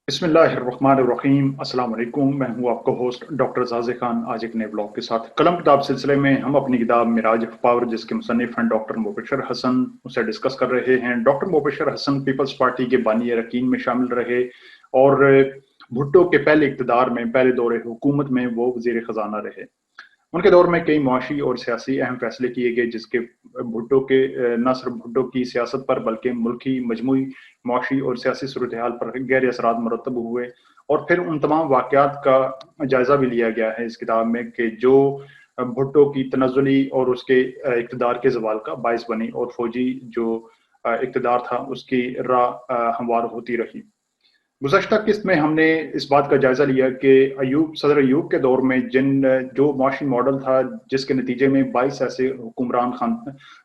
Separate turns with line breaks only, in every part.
بسم اللہ الرحمن الرحیم۔ السلام علیکم، میں ہوں آپ کا ہوسٹ ڈاکٹر زازے خان، آج ایک نئے بلاگ کے ساتھ۔ قلم کتاب سلسلے میں ہم اپنی کتاب معراج آف پاور، جس کے مصنف ہیں ڈاکٹر مبشر حسن، اسے ڈسکس کر رہے ہیں۔ ڈاکٹر مبشر حسن پیپلز پارٹی کے بانی ارکین میں شامل رہے اور بھٹو کے پہلے اقتدار میں، پہلے دور حکومت میں وہ وزیر خزانہ رہے۔ ان کے دور میں کئی معاشی اور سیاسی اہم فیصلے کیے گئے، جس کے بھٹو کے نہ صرف بھٹو کی سیاست پر بلکہ ملکی مجموعی معاشی اور سیاسی صورتحال پر گہرے اثرات مرتب ہوئے۔ اور پھر ان تمام واقعات کا جائزہ بھی لیا گیا ہے اس کتاب میں کہ جو بھٹو کی تنزلی اور اس کے اقتدار کے زوال کا باعث بنی، اور فوجی جو اقتدار تھا اس کی راہ ہموار ہوتی رہی۔ گزشتہ قسط میں ہم نے اس بات کا جائزہ لیا کہ صدر ایوب کے دور میں جو معاشی ماڈل تھا، جس کے نتیجے میں 22 ایسے حکمران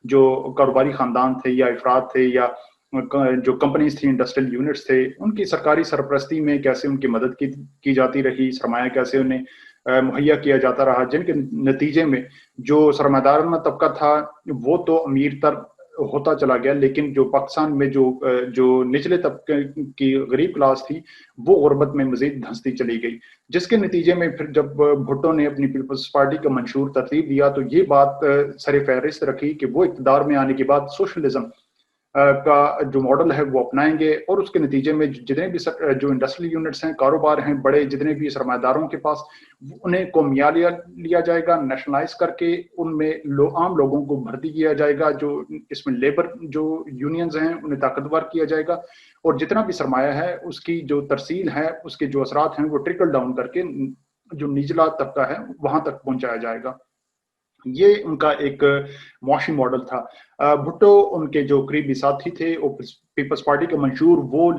جو کاروباری خاندان تھے یا افراد تھے یا جو کمپنیز تھیں، انڈسٹریل یونٹس تھے، ان کی سرکاری سرپرستی میں کیسے ان کی مدد کی جاتی رہی، سرمایہ کیسے انہیں مہیا کیا جاتا رہا، جن کے نتیجے میں جو سرمایہ دارانہ طبقہ تھا وہ تو امیر تر ہوتا چلا گیا، لیکن جو پاکستان میں جو نچلے طبقے کی غریب کلاس تھی وہ غربت میں مزید دھنستی چلی گئی، جس کے نتیجے میں پھر جب بھٹو نے اپنی پیپلز پارٹی کا منشور ترتیب دیا تو یہ بات سر فہرست رکھی کہ وہ اقتدار میں آنے کے بعد سوشلزم کا جو ماڈل ہے وہ اپنائیں گے، اور اس کے نتیجے میں جتنے بھی جو انڈسٹریل یونٹس ہیں، کاروبار ہیں، بڑے جتنے بھی سرمایہ داروں کے پاس، انہیں قومیہ لیا جائے گا، نیشنلائز کر کے ان میں عام لوگوں کو بھرتی کیا جائے گا، جو اس میں لیبر جو یونینز ہیں انہیں طاقتور کیا جائے گا، اور جتنا بھی سرمایہ ہے اس کی جو ترسیل ہے، اس کے جو اثرات ہیں وہ ٹرکل ڈاؤن کر کے جو نچلا طبقہ ہے وہاں تک پہنچایا جائے گا۔ یہ ان کا ایک معاشی ماڈل تھا۔ بھٹو ان کے جو قریبی ساتھی تھے، پیپلز پارٹی کا منشور وہ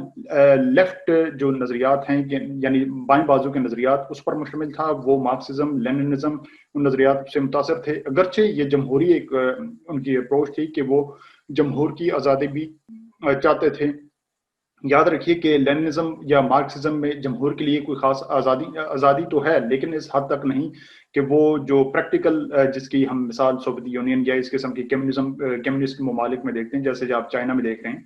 لیفٹ جو نظریات ہیں، یعنی بائیں بازو کے نظریات، اس پر مشتمل تھا۔ وہ مارکسزم، لیننزم ان نظریات سے متاثر تھے، اگرچہ یہ جمہوری ایک ان کی اپروچ تھی کہ وہ جمہور کی آزادی بھی چاہتے تھے۔ یاد رکھیے کہ لیننزم یا مارکسزم میں جمہور کے لیے کوئی خاص آزادی تو ہے، لیکن اس حد تک نہیں کہ وہ جو پریکٹیکل جس کی ہم مثال سوویت یونین یا اس قسم کی کمیونسٹ ممالک میں دیکھتے ہیں، جیسے آپ چائنا میں دیکھ رہے ہیں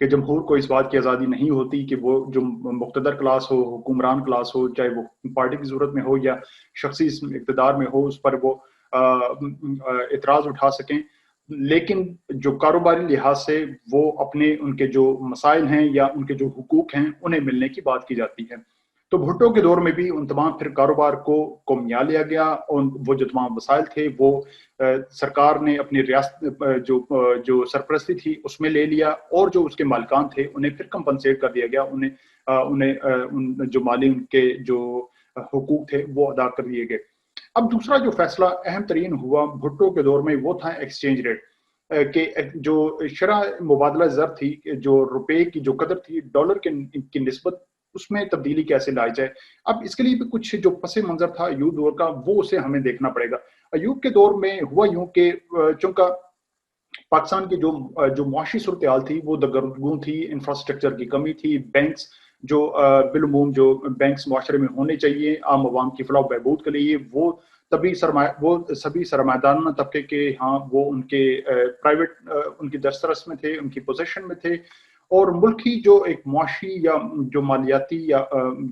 کہ جمہور کو اس بات کی آزادی نہیں ہوتی کہ وہ جو مقتدر کلاس ہو، حکمران کلاس ہو، چاہے وہ پارٹی کی صورت میں ہو یا شخصی اقتدار میں ہو، اس پر وہ اعتراض اٹھا سکیں، لیکن جو کاروباری لحاظ سے وہ اپنے ان کے جو مسائل ہیں یا ان کے جو حقوق ہیں انہیں ملنے کی بات کی جاتی ہے۔ تو بھٹو کے دور میں بھی ان تمام پھر کاروبار کو قومیہ لیا گیا، اور وہ جو تمام وسائل تھے وہ سرکار نے اپنی ریاست جو سرپرستی تھی اس میں لے لیا، اور جو اس کے مالکان تھے انہیں پھر کمپنسیٹ کر دیا گیا، انہیں جو مالی ان کے جو حقوق تھے وہ ادا کر دیے گئے۔ اب دوسرا جو فیصلہ اہم ترین ہوا بھٹو کے دور میں وہ تھا ایکسچینج ریٹ، کہ جو شرح مبادلہ زر تھی، جو روپے کی جو قدر تھی ڈالر کی نسبت، اس میں تبدیلی کیسے لائی جائے۔ اب اس کے لیے بھی کچھ جو پس منظر تھا ایوب دور کا وہ اسے ہمیں دیکھنا پڑے گا۔ ایوب کے دور میں ہوا یوں کہ چونکہ پاکستان کی جو معاشی صورتحال تھی وہ دگرگوں تھی، انفراسٹرکچر کی کمی تھی، بینکس جو بالعموم جو بینکس معاشرے میں ہونے چاہیے عام عوام کی فلاح و بہبود کے لیے، وہ سبھی سرمایہ دارانہ طبقے کے ہاں وہ ان کے پرائیویٹ ان کی دسترس میں تھے، ان کی پوزیشن میں تھے، اور ملکی جو ایک معاشی یا جو مالیاتی یا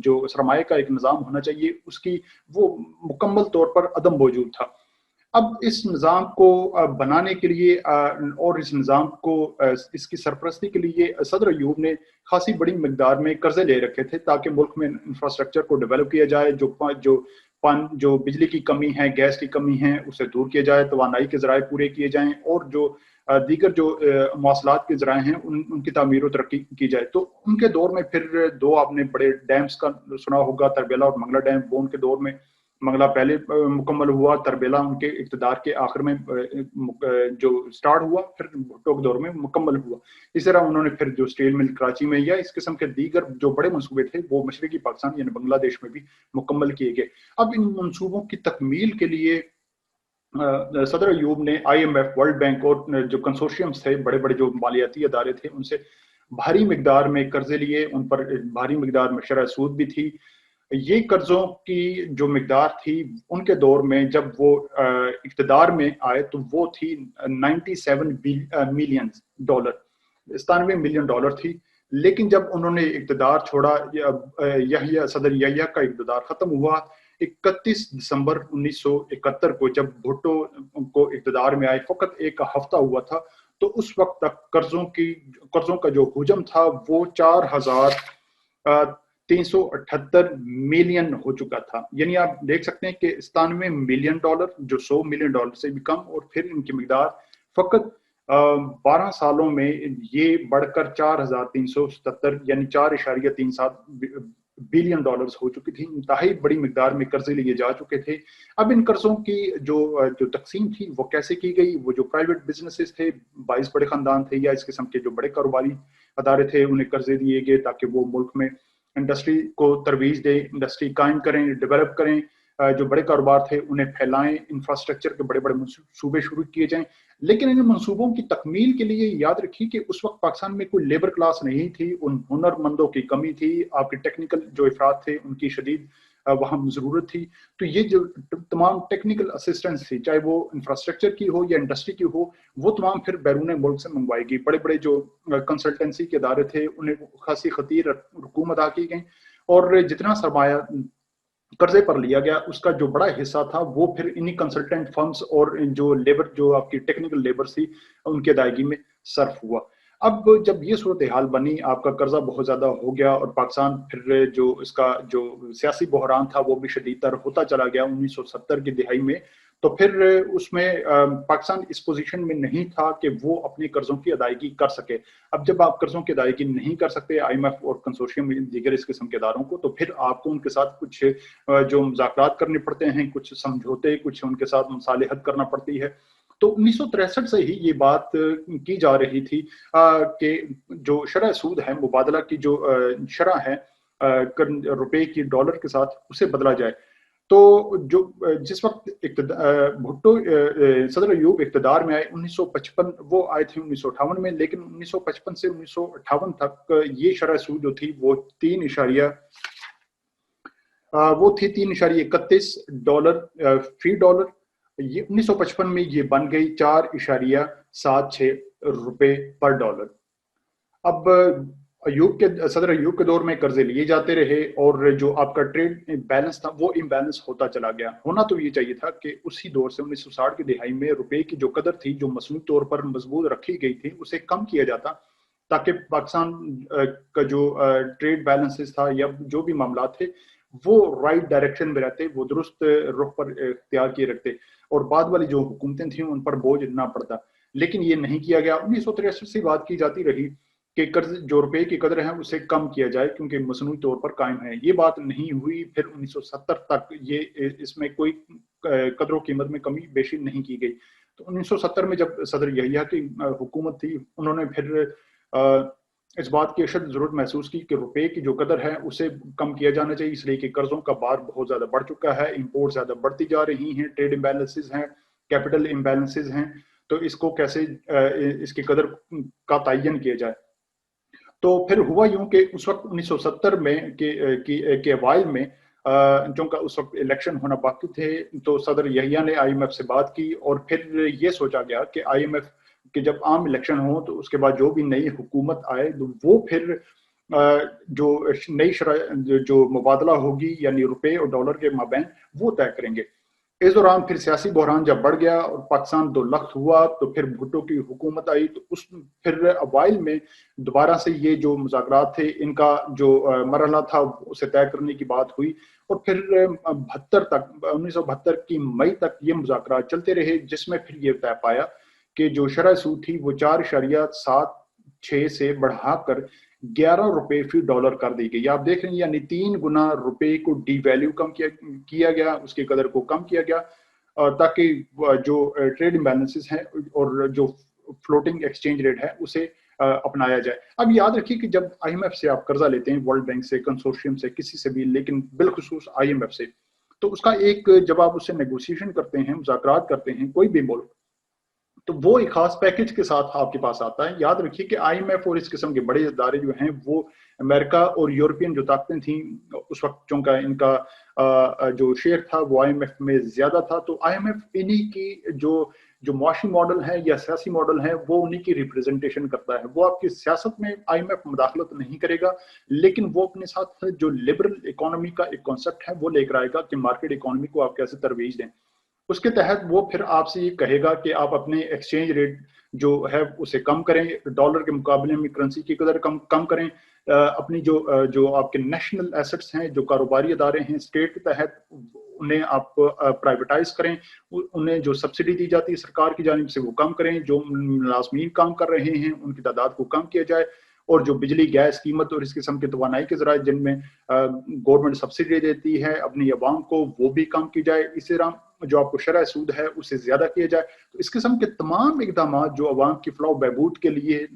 جو سرمایہ کا ایک نظام ہونا چاہیے اس کی وہ مکمل طور پر عدم موجود تھا۔ اب اس نظام کو بنانے کے لیے اور اس نظام کو اس کی سرپرستی کے لیے صدر ایوب نے خاصی بڑی مقدار میں قرضے لے رکھے تھے تاکہ ملک میں انفراسٹرکچر کو ڈیولپ کیا جائے، جو بجلی کی کمی ہے، گیس کی کمی ہے اسے دور کیا جائے، توانائی کے ذرائع پورے کیے جائیں، اور جو دیگر جو مواصلات کے ذرائع ہیں ان کی تعمیر و ترقی کی جائے۔ تو ان کے دور میں پھر دو آپ نے بڑے ڈیمز کا سنا ہوگا، تربیلا اور منگلا ڈیم، وہ ان کے دور میں منگلا پہلے مکمل ہوا، تربیلا ان کے اقتدار کے آخر میں جو سٹارٹ ہوا، پھر بھٹو کے دور میں مکمل ہوا۔ اس طرح انہوں نے پھر جو اسٹیل مل کراچی میں یا اس قسم کے دیگر جو بڑے منصوبے تھے وہ مشرقی پاکستان یعنی بنگلہ دیش میں بھی مکمل کیے گئے۔ اب ان منصوبوں کی تکمیل کے لیے صدر ایوب نے I M F, world bank اور جو کنسورشیمز تھے، بڑے بڑے جو مالیاتی ادارے تھے، ان سے بھاری مقدار میں قرضے لیے، ان پر بھاری مقدار میں شرح سود بھی تھی۔ یہ قرضوں کی جو مقدار تھی ان کے دور میں جب وہ اقتدار میں آئے تو وہ تھی 97 ملین ڈالر، 97 ملین ڈالر تھی، لیکن جب انہوں نے اقتدار چھوڑا، صدر یحییٰ کا اقتدار ختم ہوا 31 دسمبر 1971 کو، جب بھٹو کو اقتدار میں آئے فقط ایک ہفتہ ہوا تھا، تو اس وقت تک قرضوں کا جو حجم تھا وہ 4,378 ملین ہو چکا تھا. یعنی آپ دیکھ سکتے ہیں کہ 97 ملین ڈالر، جو 100 ملین ڈالر سے بھی کم، اور پھر ان کی مقدار فقط 12 سالوں میں یہ بڑھ کر 4,377 یعنی 4.37 بلین ڈالرز ہو چکی تھی. انتہائی بڑی مقدار میں قرضے لیے جا چکے تھے. اب ان قرضوں کی جو تقسیم تھی وہ کیسے کی گئی؟ وہ جو پرائیویٹ بزنسز تھے، 22 بڑے خاندان تھے یا اس قسم کے جو بڑے کاروباری ادارے تھے، انہیں قرضے دیے گئے تاکہ وہ ملک میں انڈسٹری کو ترویج دیں، انڈسٹری قائم کریں، ڈیولپ کریں. جو بڑے کاروبار تھے انہیں پھیلائیں، انفراسٹرکچر کے بڑے بڑے منصوبے شروع کیے جائیں. لیکن ان منصوبوں کی تکمیل کے لیے یاد رکھیے کہ اس وقت پاکستان میں کوئی لیبر کلاس نہیں تھی، ان ہنر مندوں کی کمی تھی، آپ کے ٹیکنیکل جو افراد تھے ان کی شدید وہاں ضرورت تھی. تو یہ جو تمام ٹیکنیکل اسسٹنس تھی، چاہے وہ انفراسٹرکچر کی ہو یا انڈسٹری کی ہو، وہ تمام پھر بیرون ملک سے منگوائی گئی. بڑے بڑے جو کنسلٹنسی کے ادارے تھے انہیں خاصی خطیر رقوم ادا کی گئی، اور جتنا سرمایہ قرضے پر لیا گیا اس کا جو بڑا حصہ تھا وہ پھر انہی کنسلٹنٹ فرمز اور جو لیبر، جو آپ کی ٹیکنیکل لیبر تھی، ان کی ادائیگی میں صرف ہوا. اب جب یہ صورتحال بنی، آپ کا قرضہ بہت زیادہ ہو گیا، اور پاکستان پھر جو اس کا جو سیاسی بحران تھا وہ بھی شدید تر ہوتا چلا گیا 1970 کی دہائی میں. تو پھر اس میں پاکستان اس پوزیشن میں نہیں تھا کہ وہ اپنے قرضوں کی ادائیگی کر سکے. اب جب آپ قرضوں کی ادائیگی نہیں کر سکتے IMF اور کنسورشیم دیگر اس قسم کے اداروں کو، تو پھر آپ کو ان کے ساتھ کچھ جو مذاکرات کرنے پڑتے ہیں، کچھ سمجھوتے، کچھ ان کے ساتھ مصالحت کرنا پڑتی ہے. تو 1963 سے ہی یہ بات کی جا رہی تھی کہ جو شرح سود ہے، مبادلہ کی جو شرح ہے روپے کی ڈالر کے ساتھ، اسے بدلا جائے. تو جو جس وقت بھٹو صدر ایوب اقتدار میں آئے 1955، وہ آئے تھے 1958 میں، لیکن 1955 سے 1958 تک یہ شرح سود جو تھی وہ 3.31 ڈالر فی ڈالر. یہ 1955 میں یہ بن گئی 4.76 روپے پر ڈالر. اب صدر ایوب کے دور میں قرضے لیے جاتے رہے، اور جو آپ کا ٹریڈ بیلنس تھا وہ امبیلنس ہوتا چلا گیا. ہونا تو یہ چاہیے تھا کہ اسی دور سے 1960 کی دہائی میں روپے کی جو قدر تھی، جو مصنوعی طور پر مضبوط رکھی گئی تھی، اسے کم کیا جاتا تاکہ پاکستان کا جو ٹریڈ بیلنسز تھا یا جو بھی معاملات تھے وہ رائٹ ڈائریکشن میں رہتے، وہ درست رخ پر اختیار کیے رکھتے، اور بعد والی جو حکومتیں تھیں ان پر بوجھ نہ پڑتا. لیکن یہ نہیں کیا گیا. 1963 سے بات کی جاتی رہی کہ قرض جو روپے کی قدر ہے اسے کم کیا جائے کیونکہ مصنوعی طور پر قائم ہے. یہ بات نہیں ہوئی. پھر 1970 تک یہ اس میں کوئی قدر و قیمت میں کمی بیشی نہیں کی گئی. تو 1970 میں جب صدر یحییٰ کی حکومت تھی، انہوں نے پھر اس بات کی اشد ضرورت محسوس کی کہ روپے کی جو قدر ہے اسے کم کیا جانا چاہیے، اس لیے کہ قرضوں کا بار بہت زیادہ بڑھ چکا ہے، امپورٹ زیادہ بڑھتی جا رہی ہیں، ٹریڈ امبیلنسز ہیں، کیپٹل امبیلنسز ہیں. تو اس کو کیسے اس کی قدر کا تعین کیا جائے. تو پھر ہوا یوں کہ اس وقت 1970 میں کے اوائل میں، چونکہ اس وقت الیکشن ہونا باقی تھے، تو صدر یحییٰ نے IMF سے بات کی، اور پھر یہ سوچا گیا کہ IMF کہ جب عام الیکشن ہو تو اس کے بعد جو بھی نئی حکومت آئے وہ پھر جو نئی شرح جو مبادلہ ہوگی یعنی روپے اور ڈالر کے مابین وہ طے کریں گے. اس دوران پھر سیاسی بحران جب بڑھ گیا اور پاکستان دو لخت ہوا، تو پھر بھٹو کی حکومت آئی. تو اس پھر اوائل میں دوبارہ سے یہ جو مذاکرات تھے ان کا جو مرحلہ تھا اسے طے کرنے کی بات ہوئی، اور پھر 1972 کی مئی تک یہ مذاکرات چلتے رہے، جس میں پھر یہ طے پایا کہ جو شرح سود تھی وہ 4.76 سے بڑھا کر 11 روپے فی ڈالر کر دی گئی. آپ دیکھ رہے ہیں یعنی 3 گنا روپے کو ڈی ویلیو کم کیا گیا، اس کی قدر کو کم کیا گیا، تاکہ جو ٹریڈ امبیلنسز ہیں اور جو فلوٹنگ ایکسچینج ریٹ ہے اسے اپنایا جائے. اب یاد رکھیے کہ جب IMF سے آپ قرضہ لیتے ہیں، ورلڈ بینک سے، کنسورشیم سے، کسی سے بھی، لیکن بالخصوص IMF سے، تو اس کا ایک جب آپ اس سے نیگوسیشن کرتے ہیں، مذاکرات کرتے ہیں کوئی بھی ملک، تو وہ ایک خاص پیکج کے ساتھ آپ کے پاس آتا ہے. یاد رکھیے کہ IMF اور اس قسم کے بڑے ادارے جو ہیں وہ امریکہ اور یورپین جو طاقتیں تھیں اس وقت، چونکہ ان کا جو شیئر تھا وہ IMF میں زیادہ تھا، تو IMF انہی کی جو جو معاشی ماڈل ہے یا سیاسی ماڈل ہے وہ انہی کی ریپریزنٹیشن کرتا ہے. وہ آپ کی سیاست میں آئی ایم ایف مداخلت نہیں کرے گا, لیکن وہ اپنے ساتھ جو لبرل اکانومی کا ایک کانسیپٹ ہے وہ لے کر آئے گا کہ مارکیٹ اکانومی کو آپ کیسے ترویج دیں. اس کے تحت وہ پھر آپ سے یہ کہے گا کہ آپ اپنے ایکسچینج ریٹ جو ہے اسے کم کریں, ڈالر کے مقابلے میں کرنسی کی قدر کم کریں, اپنی جو آپ کے نیشنل ایسٹس ہیں, جو کاروباری ادارے ہیں اسٹیٹ کے تحت, انہیں آپ پرائیویٹائز کریں, انہیں جو سبسڈی دی جاتی ہے سرکار کی جانب سے وہ کم کریں, جو ملازمین کام کر رہے ہیں ان کی تعداد کو کم کیا جائے, اور جو بجلی گیس قیمت اور اس قسم کے توانائی کے ذرائع جن میں گورنمنٹ سبسڈی دیتی ہے اپنی عوام کو وہ بھی کم کی جائے. اسی طرح جو آپ کو شرح سود ہے اسے زیادہ کیا جائے. تو اس قسم کے تمام اقدامات جو عوام کی فلاح و بہبود کے لیے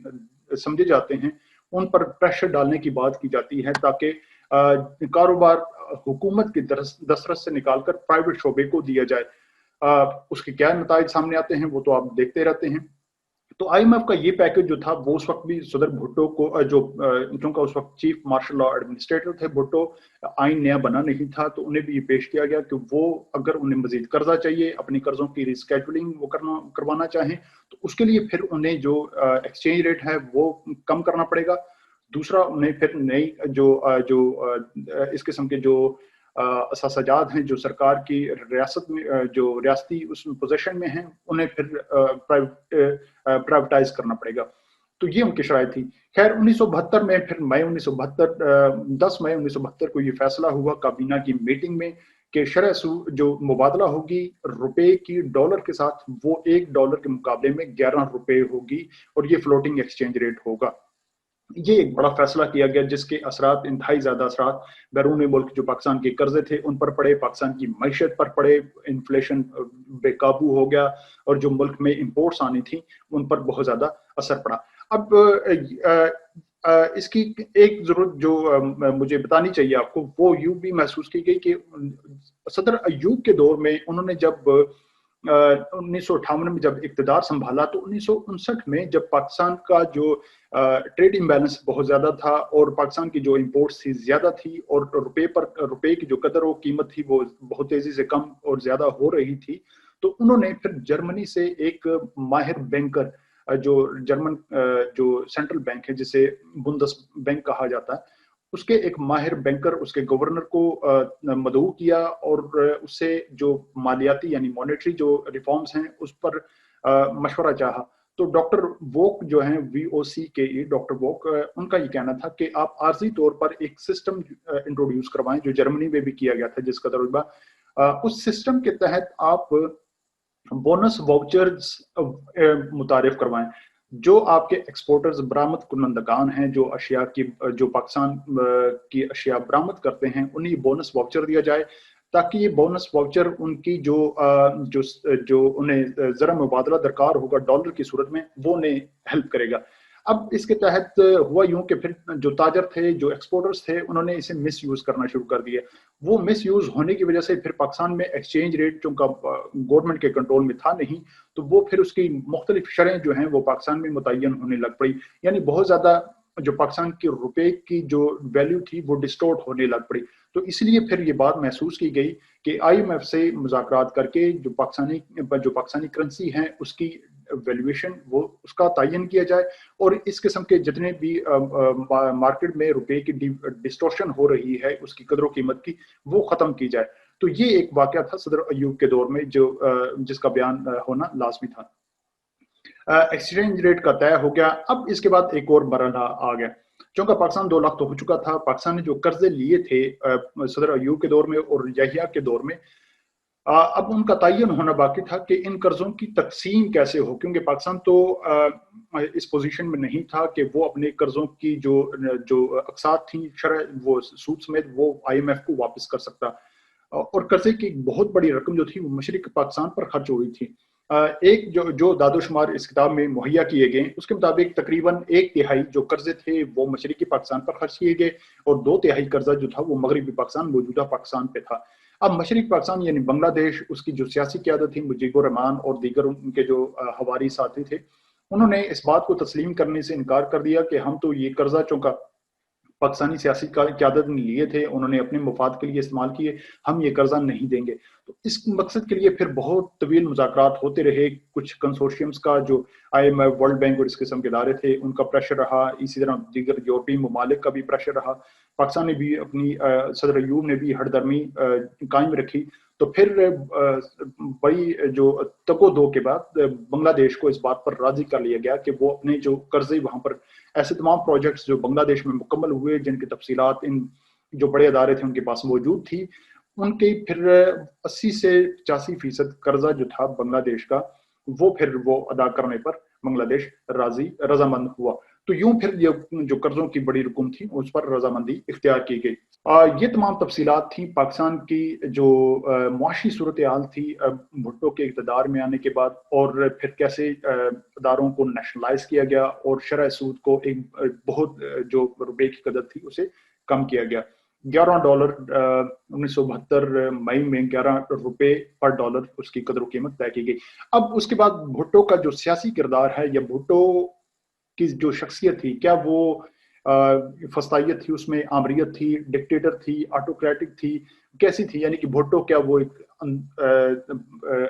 سمجھے جاتے ہیں ان پر پریشر ڈالنے کی بات کی جاتی ہے, تاکہ کاروبار حکومت کی دسترس سے نکال کر پرائیویٹ شعبے کو دیا جائے. اس کے کیا نتائج سامنے آتے ہیں وہ تو آپ دیکھتے رہتے ہیں. تو آئی ایم ایف کا یہ پیکج جو تھا وہ اس وقت بھی صدر بھٹو کو, جو کیونکہ اس وقت چیف مارشل لا ایڈمنسٹریٹر تھے بھٹو, آئین نیا بنا نہیں تھا, تو انہیں بھی یہ پیش کیا گیا کہ وہ اگر انہیں مزید قرضہ چاہیے, اپنی قرضوں کی ریسکیجولنگ وہ کروانا چاہیں, تو اس کے لیے پھر انہیں جو ایکسچینج ریٹ ہے وہ کم کرنا پڑے گا. دوسرا انہیں پھر نئی جو اس قسم کے جو اثاثاجات ہیں جو سرکار کی ریاست میں جو ریاستی اس پوزیشن میں ہیں انہیں پھر پرائیویٹائز کرنا پڑے گا. تو یہ ان کی شرائط تھی. خیر 1972 میں پھر 10 مئی 1972 کو یہ فیصلہ ہوا کابینہ کی میٹنگ میں کہ شرح سود جو مبادلہ ہوگی روپے کی ڈالر کے ساتھ وہ $1 کے مقابلے میں 11 روپے ہوگی, اور یہ فلوٹنگ ایکسچینج ریٹ ہوگا. یہ ایک بڑا فیصلہ کیا گیا جس کے اثرات, انتہائی زیادہ اثرات بیرون ملک جو پاکستان کے قرضے تھے ان پر پڑے, پاکستان کی معیشت پر پڑے, انفلیشن بے قابو ہو گیا, اور جو ملک میں امپورٹس آنی تھیں ان پر بہت زیادہ اثر پڑا. اب اس کی ایک ضرورت جو مجھے بتانی چاہیے آپ کو وہ یوں بھی محسوس کی گئی کہ صدر ایوب کے دور میں انہوں نے جب 1958 میں جب اقتدار سنبھالا تو 1959 میں جب پاکستان کا جو ٹریڈ امبیلنس بہت زیادہ تھا اور پاکستان کی جو امپورٹس تھی زیادہ تھی, اور روپے کی جو قدر و قیمت تھی وہ بہت تیزی سے کم اور زیادہ ہو رہی تھی, تو انہوں نے پھر جرمنی سے ایک ماہر بینکر جو جرمن جو سینٹرل بینک ہے جسے بندس بینک کہا جاتا ہے, اس کے ایک ماہر بینکر اس کے گورنر کو مدعو کیا اور اس سے جو مالیاتی یعنی مانیٹری جو ریفارمز ہیں اس پر مشورہ چاہا. تو ڈاکٹر ووک جو ہیں VOCKE ڈاکٹر ووک, ان کا یہ کہنا تھا کہ آپ عارضی طور پر ایک سسٹم انٹروڈیوس کروائیں جو جرمنی میں بھی کیا گیا تھا جس کا تجربہ, اس سسٹم کے تحت آپ بونس واؤچرز متعارف کروائیں جو آپ کے ایکسپورٹرز برآمد کنندگان ہیں جو اشیاء کی جو پاکستان کی اشیاء برآمد کرتے ہیں انہیں بونس واؤچر دیا جائے, تاکہ یہ بونس واؤچر ان کی جو انہیں ذرا مبادلہ درکار ہوگا ڈالر کی صورت میں وہ انہیں ہیلپ کرے گا. اب اس کے تحت ہوا یوں کہ پھر جو تاجر تھے جو ایکسپورٹرز تھے انہوں نے اسے مس یوز کرنا شروع کر دیا. وہ مس یوز ہونے کی وجہ سے پھر پاکستان میں ایکسچینج ریٹ چونکہ گورنمنٹ کے کنٹرول میں تھا نہیں, تو وہ پھر اس کی مختلف شرح جو ہیں وہ پاکستان میں متعین ہونے لگ پڑی, یعنی بہت زیادہ جو پاکستان کے روپے کی جو ویلیو تھی وہ ڈسٹورٹ ہونے لگ پڑی. تو اس لیے پھر یہ بات محسوس کی گئی کہ آئی ایم ایف سے مذاکرات کر کے جو پاکستانی کرنسی ہیں اس کی ویلیویشن وہ اس کا تعین کیا جائے, اور اس قسم کے جتنے بھی مارکیٹ میں روپے کی ڈسٹورشن ہو رہی ہے اس کی قدر و قیمت کی وہ ختم کی جائے. تو یہ ایک واقعہ تھا صدر ایوب کے دور میں جس کا بیان ہونا لازمی تھا. ایکسچینج ریٹ کا طے ہو گیا. اب اس کے بعد ایک اور مرحلہ آ گیا, چونکہ پاکستان 2 لاکھ تو ہو چکا تھا. پاکستان نے جو قرضے لیے تھے صدر ایوب کے دور میں اور یحییٰ کے دور میں, اب ان کا تعین ہونا باقی تھا کہ ان قرضوں کی تقسیم کیسے ہو, کیونکہ پاکستان تو اس پوزیشن میں نہیں تھا کہ وہ اپنے قرضوں کی جو اقساط تھیں شرح وہ سود سمیت وہ آئی ایم ایف کو واپس کر سکتا, اور قرضے کی بہت بڑی رقم جو تھی وہ مشرق پاکستان پر خرچ ہوئی تھی. ایک جو داد و شمار اس کتاب میں مہیا کیے گئے اس کے مطابق تقریباً 1/3 جو قرضے تھے وہ مشرقی پاکستان پر خرچ کیے گئے, اور 2/3 قرضہ جو تھا وہ مغربی پاکستان موجودہ پاکستان پہ تھا. اب مشرقی پاکستان یعنی بنگلہ دیش, اس کی جو سیاسی قیادت تھی مجیب الرحمان اور دیگر ان کے جو حواری ساتھی تھے, انہوں نے اس بات کو تسلیم کرنے سے انکار کر دیا کہ ہم تو یہ قرضہ چونکہ پاکستانی سیاسی قیادت نے لیے تھے، انہوں نے اپنے مفاد کے لیے استعمال کیے، ہم یہ قرضہ نہیں دیں گے. تو اس مقصد کے لیے پھر بہت طویل مذاکرات ہوتے رہے. کچھ کنسورشیمز کا جو IMF، ورلڈ بینک اور اس قسم کے ادارے تھے ان کا پریشر رہا، اسی طرح دیگر یورپی ممالک کا بھی پریشر رہا. پاکستان نے بھی اپنی صدر ایوب نے بھی ہٹ درمی قائم رکھی. تو پھر بڑی جو تک و دو کے بعد بنگلہ دیش کو اس بات پر راضی کر لیا گیا کہ وہ اپنے جو قرضے وہاں پر ایسے تمام پروجیکٹس جو بنگلہ دیش میں مکمل ہوئے، جن کی تفصیلات ان جو بڑے ادارے تھے ان کے پاس موجود تھی، ان کے پھر 80 سے 85% قرضہ جو تھا بنگلہ دیش کا وہ ادا کرنے پر بنگلہ دیش رضامند ہوا. تو یوں پھر یہ جو قرضوں کی بڑی رقم تھی اس پر رضامندی اختیار کی گئی. یہ تمام تفصیلات تھیں پاکستان کی جو معاشی صورتحال تھی بھٹو کے اقتدار میں آنے کے بعد، اور پھر کیسے اداروں کو نیشنلائز کیا گیا اور شرح سود کو ایک بہت جو روپے کی قدر تھی اسے کم کیا گیا. $11 1972 مئی میں $11 پر ڈالر اس کی قدر و قیمت طے کی گئی. اب اس کے بعد بھٹو کا جو سیاسی کردار ہے یا بھٹو کی جو شخصیت تھی، کیا وہ فسطائیت تھی، اس میں آمریت تھی، ڈکٹیٹر تھی، آٹوکریٹک تھی، کیسی تھی؟ یعنی کہ بھٹو کیا وہ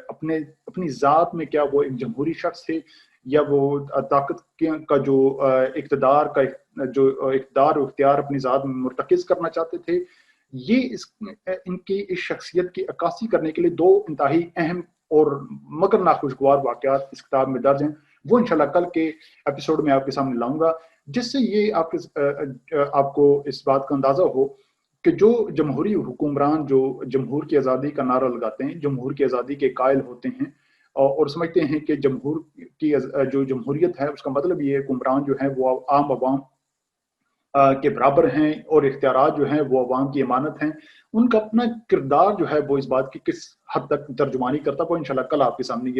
اپنی ذات میں کیا وہ ایک جمہوری شخص تھے، یا وہ طاقت کا جو اقتدار و اختیار اپنی ذات میں مرتکز کرنا چاہتے تھے؟ یہ ان کی اس شخصیت کی عکاسی کرنے کے لیے دو انتہائی اہم اور مگر ناخوشگوار واقعات اس کتاب میں درج ہیں. وہ انشاءاللہ کل کے ایپیسوڈ میں آپ کے سامنے لاؤں گا، جس سے یہ آپ کو اس بات کا اندازہ ہو کہ جو جمہوری حکمران جو جمہور کی آزادی کا نعرہ لگاتے ہیں، جمہور کی آزادی کے قائل ہوتے ہیں اور سمجھتے ہیں کہ جمہور کی جو جمہوریت ہے اس کا مطلب یہ حکمران جو ہیں وہ عام عوام کے برابر ہیں اور اختیارات جو ہیں وہ عوام کی امانت ہیں، ان کا اپنا کردار جو ہے وہ اس بات کی کس حد تک ترجمانی کرتا ہے، وہ انشاءاللہ کل آپ کے سامنے یہ